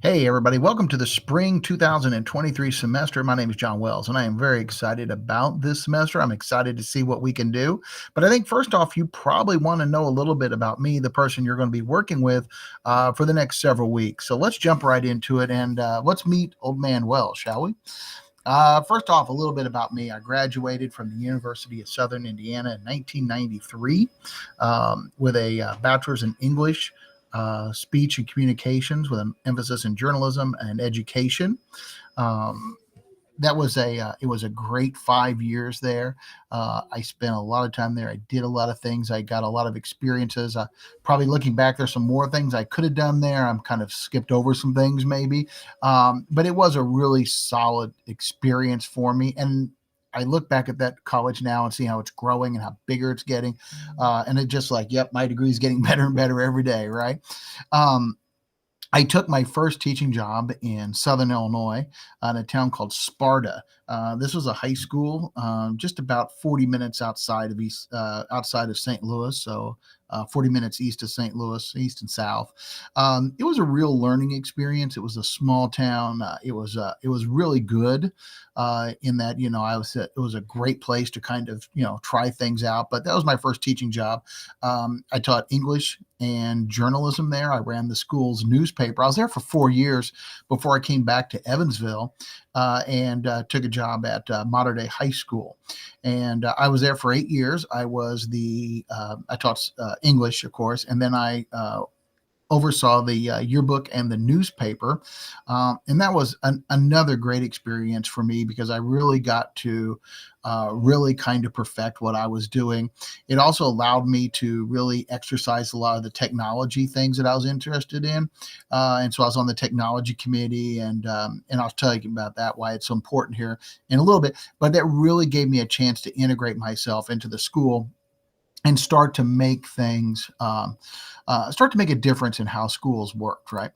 Hey, everybody. Welcome to the spring 2023 semester. My name is John Wells, and I am very excited about this semester. I'm excited to see what we can do. But I think, first off, you probably want to know a little bit about me, the person you're going to be working with for the next several weeks. So let's jump right into it and let's meet Old Man Wells, shall we? First off, a little bit about me. I graduated from the University of Southern Indiana in 1993 with a bachelor's in English, speech and communications with an emphasis in journalism and education. Um, that was it was a great 5 years there. I spent a lot of time there. I did a lot of things. I got a lot of experiences. Probably looking back, there's some more things I could have done there. I'm kind of skipped over some things maybe, but it was a really solid experience for me. And I look back at that college now and see how it's growing and how bigger it's getting, and it just like, yep, my degree is getting better and better every day, right? Um, I took my first teaching job in Southern Illinois in a town called Sparta. This was a high school just about 40 minutes outside of St. Louis, so 40 minutes east of St. Louis, east and south. It was a real learning experience. It was a small town. It was really good in that it was a great place to kind of try things out. But that was my first teaching job. I taught English and journalism there. I ran the school's newspaper. I was there for 4 years before I came back to Evansville and took a job at Modern Day High School. And I was there for 8 years. I taught English, of course, and then I oversaw the yearbook and the newspaper. And that was another great experience for me because I really got to really kind of perfect what I was doing. It also allowed me to really exercise a lot of the technology things that I was interested in. And so I was on the technology committee, and I'll tell you about that, why it's so important here in a little bit. But that really gave me a chance to integrate myself into the school and start to make a difference in how schools worked, right?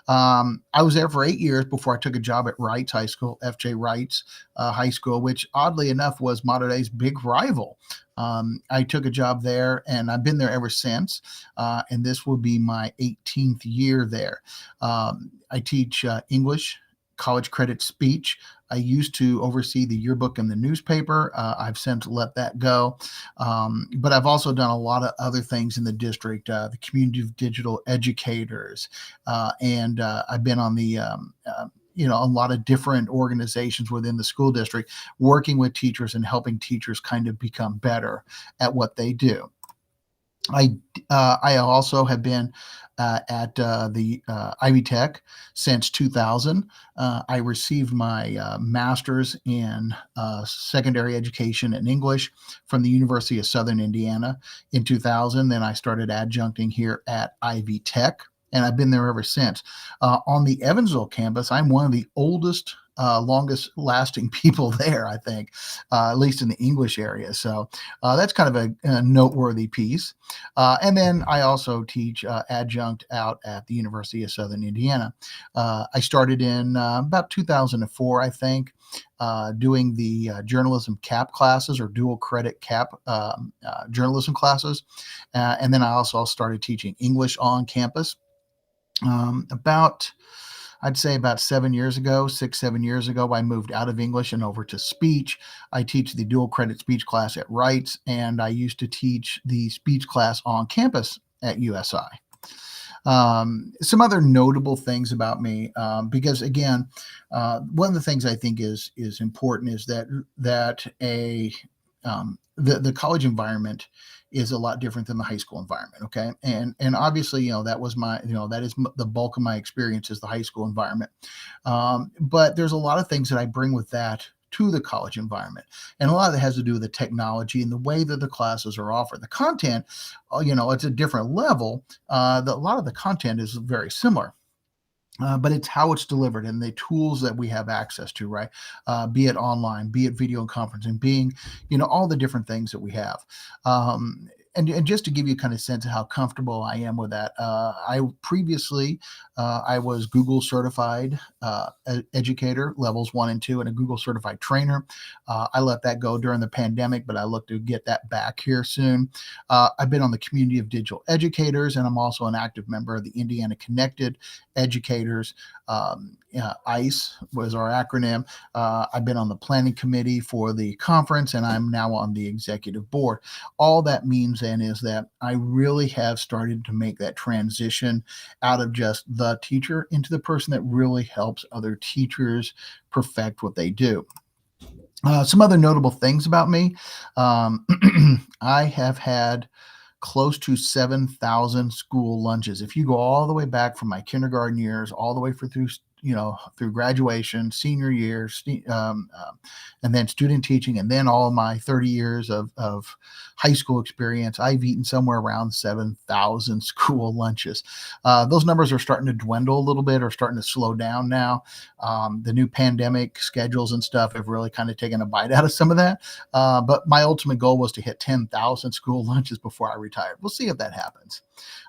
I was there for 8 years before I took a job at Wrights High School, FJ Wrights High School, which oddly enough was Modern Day's big rival. I took a job there, and I've been there ever since, and this will be my 18th year there. I teach English, college credit speech. I used to oversee the yearbook and the newspaper. I've since let that go. But I've also done a lot of other things in the district, the community of digital educators, and I've been on a lot of different organizations within the school district, working with teachers and helping teachers kind of become better at what they do. I also have been at the Ivy Tech since 2000. I received my master's in secondary education in English from the University of Southern Indiana in 2000. Then I started adjuncting here at Ivy Tech, and I've been there ever since. On the Evansville campus, I'm one of the oldest longest lasting people there, I think, at least in the English area. So that's kind of a noteworthy piece. And then I also teach adjunct out at the University of Southern Indiana. I started in about 2004, I think, doing the journalism CAP classes, or dual credit CAP journalism classes. And then I also started teaching English on campus. I'd say about 7 years ago, 7 years ago, I moved out of English and over to speech. I teach the dual credit speech class at Wrights, and I used to teach the speech class on campus at USI. Some other notable things about me, because again, one of the things I think is important is that the college environment is a lot different than the high school environment. Okay. And obviously, that is the bulk of my experience is the high school environment. But there's a lot of things that I bring with that to the college environment. And a lot of it has to do with the technology and the way that the classes are offered. The content, it's a different level. A lot of the content is very similar. But it's how it's delivered and the tools that we have access to, right? Be it online, be it video conferencing, being, all the different things that we have. and just to give you kind of sense of how comfortable I am with that, I previously I was Google certified educator levels 1 and 2, and a Google certified trainer. I let that go during the pandemic, but I look to get that back here soon. I've been on the community of digital educators, and I'm also an active member of the Indiana Connected Educators. ICE was our acronym. I've been on the planning committee for the conference, and I'm now on the executive board. All that means then is that I really have started to make that transition out of just the teacher into the person that really helps other teachers perfect what they do. Some other notable things about me. Um, I have had close to 7,000 school lunches. If you go all the way back from my kindergarten years, all the way through, through graduation, senior year, and then student teaching, and then all my 30 years of high school experience, I've eaten somewhere around 7,000 school lunches. Those numbers are starting to dwindle a little bit, or starting to slow down now. The new pandemic schedules and stuff have really kind of taken a bite out of some of that. But my ultimate goal was to hit 10,000 school lunches before I retired. We'll see if that happens.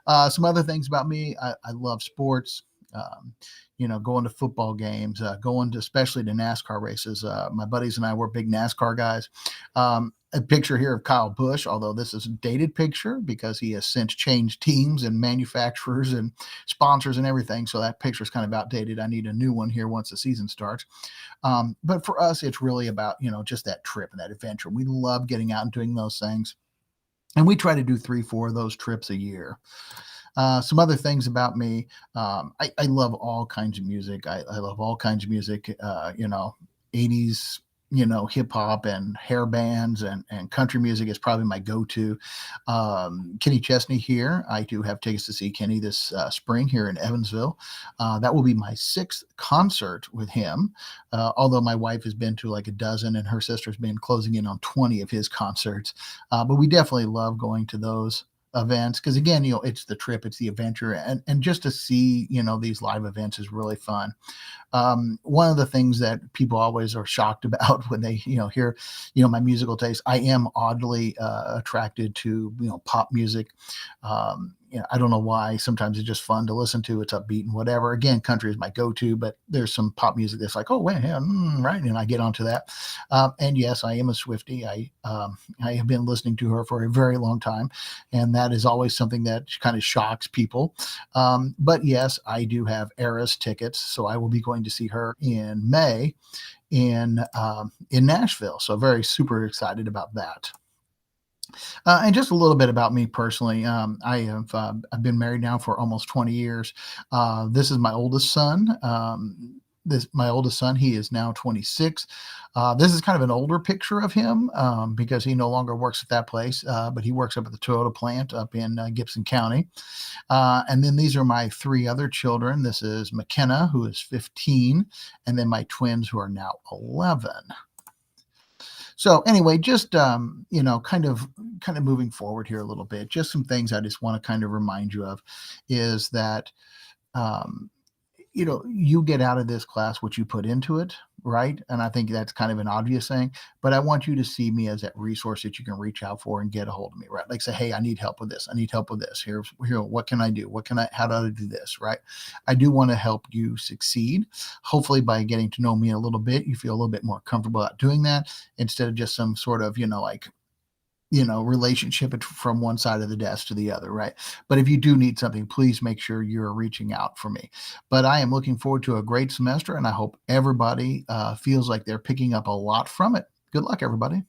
Some other things about me: I love sports. Um, going to football games, going to especially to NASCAR races. My buddies and I were big NASCAR guys. A picture here of Kyle Busch, although this is a dated picture because he has since changed teams and manufacturers and sponsors and everything. So that picture is kind of outdated. I need a new one here once the season starts. But for us, it's really about, just that trip and that adventure. We love getting out and doing those things. And we try to do 3, 4 of those trips a year. Some other things about me: I love all kinds of music. I love all kinds of music. 80s, hip hop and hair bands and country music is probably my go-to. Kenny Chesney here. I do have tickets to see Kenny this spring here in Evansville. That will be my 6th concert with him. Although my wife has been to like a dozen, and her sister's been closing in on 20 of his concerts. But we definitely love going to those events because, again, it's the trip, it's the adventure, and just to see these live events is really fun. One of the things that people always are shocked about when they hear my musical taste: I am oddly attracted to pop music. I don't know why. Sometimes it's just fun to listen to. It's upbeat and whatever. Again, country is my go-to, but there's some pop music that's like, oh wait, yeah, right, and I get onto that. And yes, I am a Swiftie. I have been listening to her for a very long time, and that is always something that kind of shocks people. But yes, I do have Eras tickets, so I will be going to see her in May in Nashville. So very super excited about that. And just a little bit about me personally. I've been married now for almost 20 years. This is my oldest son. My oldest son, he is now 26. This is kind of an older picture of him because he no longer works at that place, but he works up at the Toyota plant up in Gibson County. And then these are my 3 other children. This is McKenna, who is 15, and then my twins, who are now 11. So anyway, just kind of moving forward here a little bit, just some things I just want to kind of remind you of is that um, you get out of this class what you put into it, right? And I think that's kind of an obvious thing, but I want you to see me as that resource that you can reach out for and get a hold of me, right? Like say, hey, I need help with this. I need help with this. Here, what can I do? How do I do this, right? I do want to help you succeed. Hopefully by getting to know me a little bit, you feel a little bit more comfortable about doing that instead of just some sort of, relationship from one side of the desk to the other, right? But if you do need something, please make sure you're reaching out for me. But I am looking forward to a great semester, and I hope everybody feels like they're picking up a lot from it. Good luck, everybody.